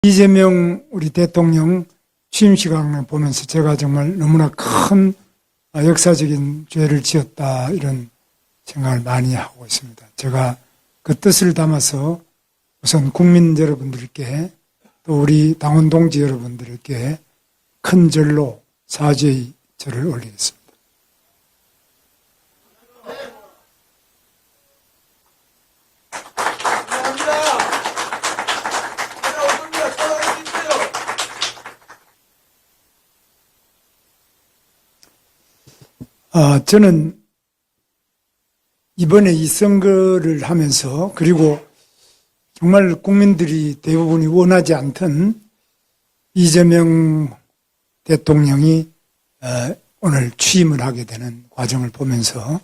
이재명 우리 대통령 취임식을 보면서 제가 정말 너무나 큰 역사적인 죄를 지었다 이런 생각을 많이 하고 있습니다. 제가 그 뜻을 담아서 우선 국민 여러분들께 또 우리 당원 동지 여러분들께 큰 절로 사죄의 절을 올리겠습니다. 저는 이번에 이 선거를 하면서 그리고 정말 국민들이 대부분이 원하지 않던 이재명 대통령이 오늘 취임을 하게 되는 과정을 보면서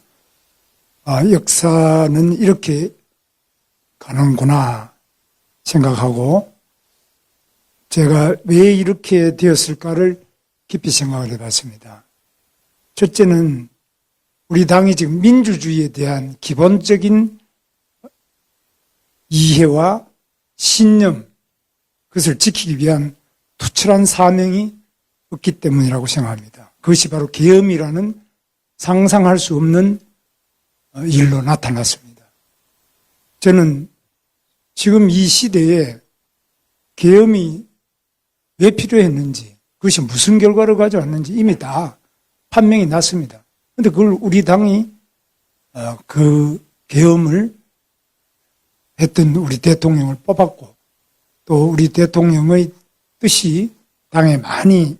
역사는 이렇게 가는구나 생각하고 제가 왜 이렇게 되었을까를 깊이 생각을 해봤습니다. 첫째는 우리 당이 지금 민주주의에 대한 기본적인 이해와 신념, 그것을 지키기 위한 투철한 사명이 없기 때문이라고 생각합니다. 그것이 바로 계엄이라는 상상할 수 없는 일로 나타났습니다. 저는 지금 이 시대에 계엄이 왜 필요했는지, 그것이 무슨 결과를 가져왔는지 이미 다 판명이 났습니다. 그런데 그걸 우리 당이 그 계엄을 했던 우리 대통령을 뽑았고 또 우리 대통령의 뜻이 당에 많이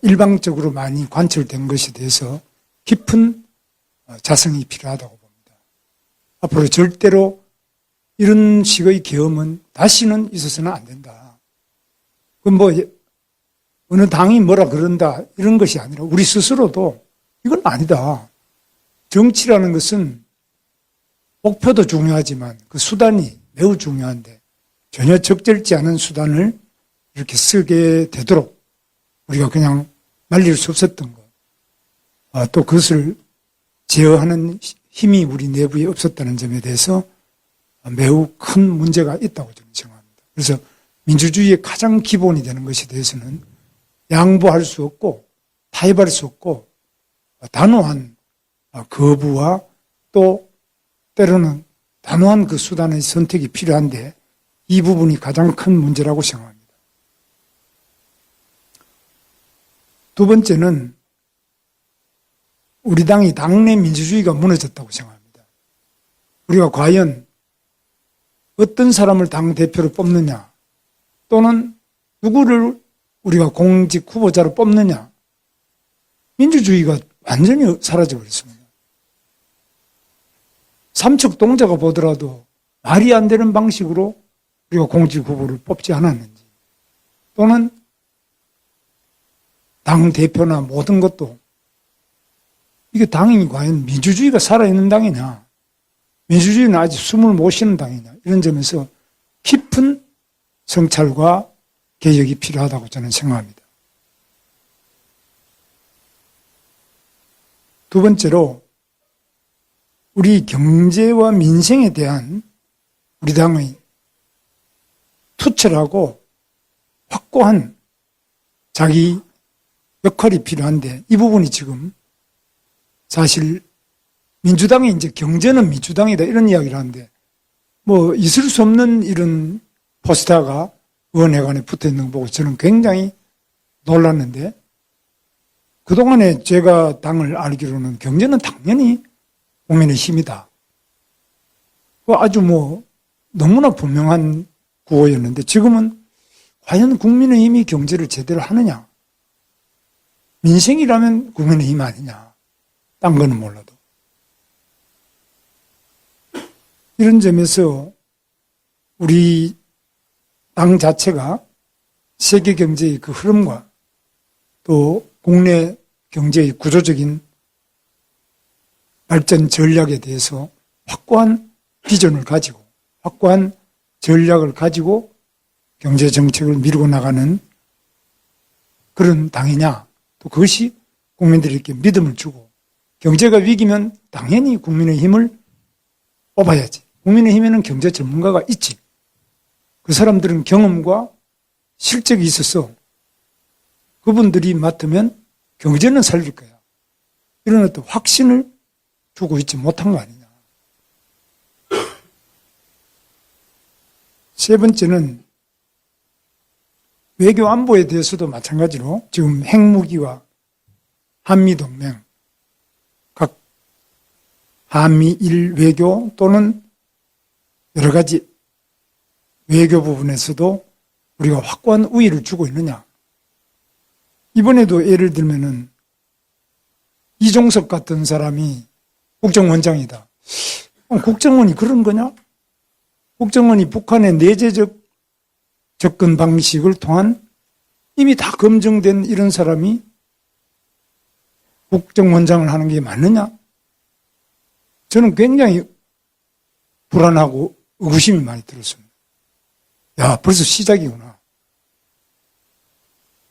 일방적으로 많이 관철된 것에 대해서 깊은 자성이 필요하다고 봅니다. 앞으로 절대로 이런 식의 계엄은 다시는 있어서는 안 된다. 그건 뭐 어느 당이 뭐라 그런다 이런 것이 아니라 우리 스스로도 이건 아니다. 정치라는 것은 목표도 중요하지만 그 수단이 매우 중요한데 전혀 적절치 않은 수단을 이렇게 쓰게 되도록 우리가 그냥 말릴 수 없었던 것. 또 그것을 제어하는 힘이 우리 내부에 없었다는 점에 대해서 매우 큰 문제가 있다고 저는 생각합니다. 그래서 민주주의의 가장 기본이 되는 것에 대해서는 양보할 수 없고 타협할 수 없고 단호한 거부와 또 때로는 단호한 그 수단의 선택이 필요한데 이 부분이 가장 큰 문제라고 생각합니다. 두 번째는 우리 당이 당내 민주주의가 무너졌다고 생각합니다. 우리가 과연 어떤 사람을 당대표로 뽑느냐 또는 누구를 우리가 공직 후보자로 뽑느냐 민주주의가 완전히 사라져버렸습니다. 삼척동자가 보더라도 말이 안 되는 방식으로 우리가 공직 후보를 뽑지 않았는지 또는 당대표나 모든 것도 이게 당이 과연 민주주의가 살아있는 당이냐 민주주의는 아직 숨을 못 쉬는 당이냐 이런 점에서 깊은 성찰과 개혁이 필요하다고 저는 생각합니다. 두 번째로 우리 경제와 민생에 대한 우리 당의 투철하고 확고한 자기 역할이 필요한데 이 부분이 지금 사실 민주당이 이제 경제는 민주당이다 이런 이야기를 하는데 뭐 있을 수 없는 이런 포스터가 의원회관에 붙어 있는 거 보고 저는 굉장히 놀랐는데 그동안에 제가 당을 알기로는 경제는 당연히 국민의 힘이다. 아주 뭐 너무나 분명한 구호였는데 지금은 과연 국민의 힘이 경제를 제대로 하느냐? 민생이라면 국민의 힘 아니냐? 딴 거는 몰라도. 이런 점에서 우리 당 자체가 세계 경제의 그 흐름과 또 국내 경제의 구조적인 발전 전략에 대해서 확고한 비전을 가지고 확고한 전략을 가지고 경제 정책을 밀고 나가는 그런 당이냐 또 그것이 국민들에게 믿음을 주고 경제가 위기면 당연히 국민의 힘을 뽑아야지. 국민의 힘에는 경제 전문가가 있지. 그 사람들은 경험과 실적이 있어서 그분들이 맡으면 경제는 살릴 거야. 이런 어떤 확신을 주고 있지 못한 거 아니냐. 세 번째는 외교 안보에 대해서도 마찬가지로 지금 핵무기와 한미동맹, 각 한미일 외교 또는 여러 가지 외교 부분에서도 우리가 확고한 우위를 주고 있느냐. 이번에도 예를 들면은 이종석 같은 사람이 국정원장이다. 국정원이 그런 거냐? 국정원이 북한의 내재적 접근 방식을 통한 이미 다 검증된 이런 사람이 국정원장을 하는 게 맞느냐? 저는 굉장히 불안하고 의구심이 많이 들었습니다. 야, 벌써 시작이구나.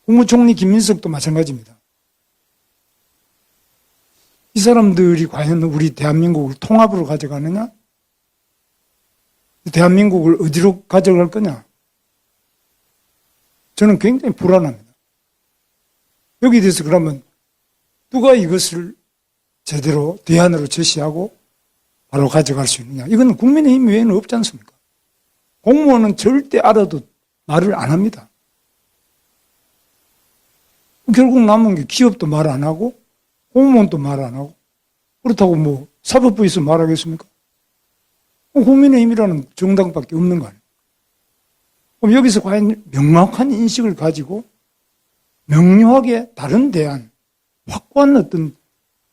국무총리 김민석도 마찬가지입니다. 이 사람들이 과연 우리 대한민국을 통합으로 가져가느냐? 대한민국을 어디로 가져갈 거냐? 저는 굉장히 불안합니다. 여기에 대해서 그러면 누가 이것을 제대로 대안으로 제시하고 바로 가져갈 수 있느냐? 이건 국민의힘 외에는 없지 않습니까? 공무원은 절대 알아도 말을 안 합니다. 결국 남은 게 기업도 말 안 하고 공무원도 말 안 하고 그렇다고 뭐 사법부에서 말하겠습니까? 국민의힘이라는 정당밖에 없는 거 아니에요. 그럼 여기서 과연 명확한 인식을 가지고 명료하게 다른 대안, 확고한 어떤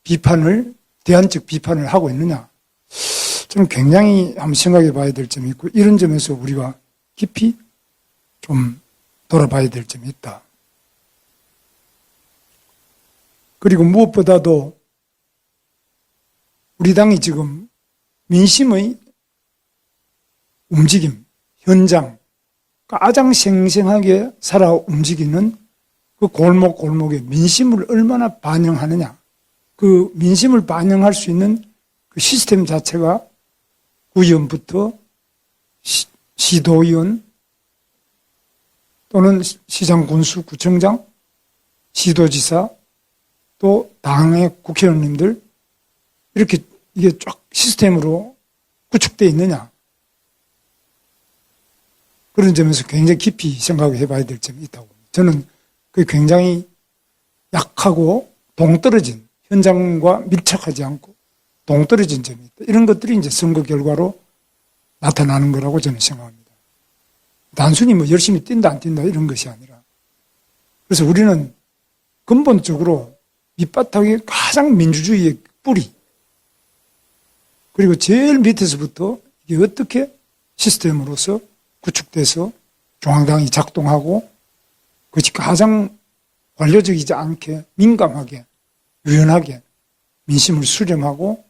비판을, 대안적 비판을 하고 있느냐. 저는 굉장히 한번 생각해 봐야 될 점이 있고 이런 점에서 우리가 깊이 좀 돌아봐야 될 점이 있다. 그리고 무엇보다도 우리 당이 지금 민심의 움직임, 현장, 가장 생생하게 살아 움직이는 그 골목골목의 민심을 얼마나 반영하느냐. 그 민심을 반영할 수 있는 그 시스템 자체가 구의원부터 시도의원 또는 시장, 군수, 구청장, 시도지사 또 당의 국회의원님들 이렇게 이게 쫙 시스템으로 구축되어 있느냐. 그런 점에서 굉장히 깊이 생각해 봐야 될 점이 있다고. 저는 그게 굉장히 약하고 동떨어진, 현장과 밀착하지 않고 동떨어진 점이 있다. 이런 것들이 이제 선거 결과로 나타나는 거라고 저는 생각합니다. 단순히 뭐 열심히 뛴다 안 뛴다 이런 것이 아니라. 그래서 우리는 근본적으로 밑바탕에 가장 민주주의의 뿌리, 그리고 제일 밑에서부터 이게 어떻게 시스템으로서 구축돼서 중앙당이 작동하고 그것이 가장 관료적이지 않게 민감하게 유연하게 민심을 수렴하고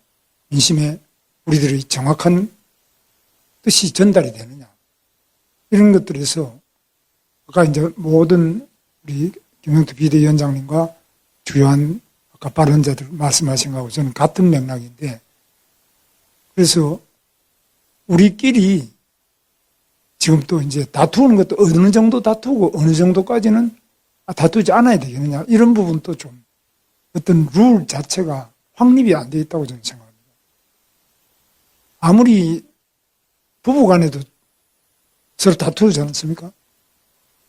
민심에 우리들의 정확한 뜻이 전달이 되느냐. 이런 것들에서 아까 이제 모든 우리 김영투 비대위원장님과 주요한 아까 발언자들 말씀하신 거하고 저는 같은 맥락인데 그래서 우리끼리 지금 또 이제 다투는 것도 어느 정도 다투고 어느 정도까지는 다투지 않아야 되겠느냐. 이런 부분도 좀 어떤 룰 자체가 확립이 안 돼 있다고 저는 생각합니다. 아무리 부부 간에도 서로 다투지 않습니까?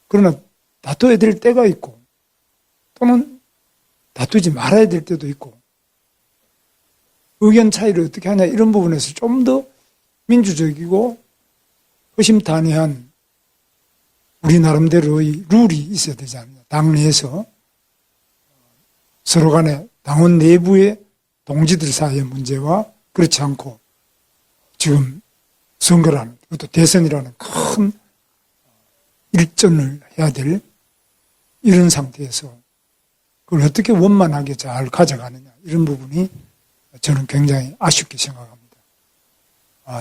그러나 다투어야 될 때가 있고 또는 다투지 말아야 될 때도 있고 의견 차이를 어떻게 하냐 이런 부분에서 좀 더 민주적이고 허심탄회한 우리 나름대로의 룰이 있어야 되지 않느냐. 당내에서 서로 간에 당원 내부의 동지들 사이의 문제와 그렇지 않고 지금 선거라는 그것도 대선이라는 큰 일전을 해야 될 이런 상태에서 그걸 어떻게 원만하게 잘 가져가느냐 이런 부분이 저는 굉장히 아쉽게 생각합니다.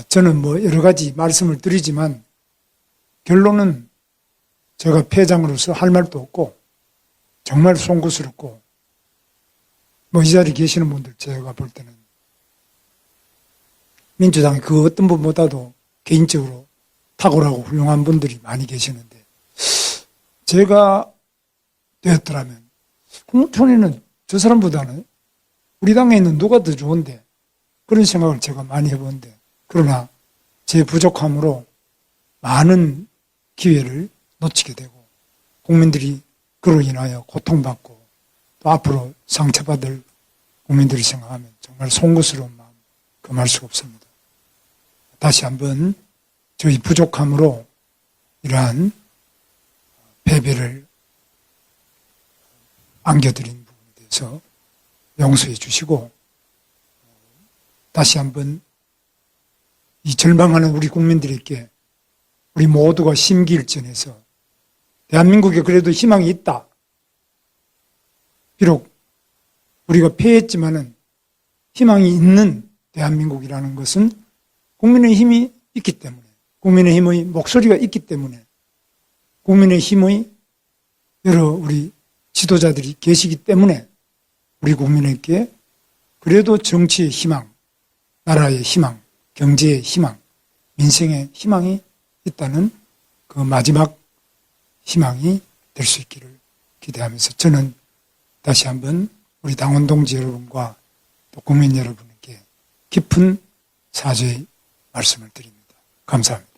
저는 뭐 여러 가지 말씀을 드리지만 결론은 제가 패장으로서 할 말도 없고 정말 송구스럽고 뭐 이 자리에 계시는 분들 제가 볼 때는 민주당의 그 어떤 분보다도 개인적으로 탁월하고 훌륭한 분들이 많이 계시는데 제가 되었더라면 국무총리는 저 사람보다는 우리 당에 있는 누가 더 좋은데, 그런 생각을 제가 많이 해보는데, 그러나 제 부족함으로 많은 기회를 놓치게 되고 국민들이 그로 인하여 고통받고 또 앞으로 상처받을 국민들을 생각하면 정말 송구스러운 마음 금할 수가 없습니다. 다시 한번 저희 부족함으로 이러한 패배를 안겨드린 부분에 대해서 용서해 주시고, 다시 한번 이 절망하는 우리 국민들에게 우리 모두가 심기일전해서 대한민국에 그래도 희망이 있다. 비록 우리가 패했지만은 희망이 있는 대한민국이라는 것은 국민의힘이 있기 때문에, 국민의힘의 목소리가 있기 때문에, 국민의힘의 여러 우리 지도자들이 계시기 때문에 우리 국민에게 그래도 정치의 희망, 나라의 희망, 경제의 희망, 민생의 희망이 있다는 그 마지막 희망이 될 수 있기를 기대하면서 저는 다시 한번 우리 당원 동지 여러분과 또 국민 여러분에게 깊은 사죄의 말씀을 드립니다. 감사합니다.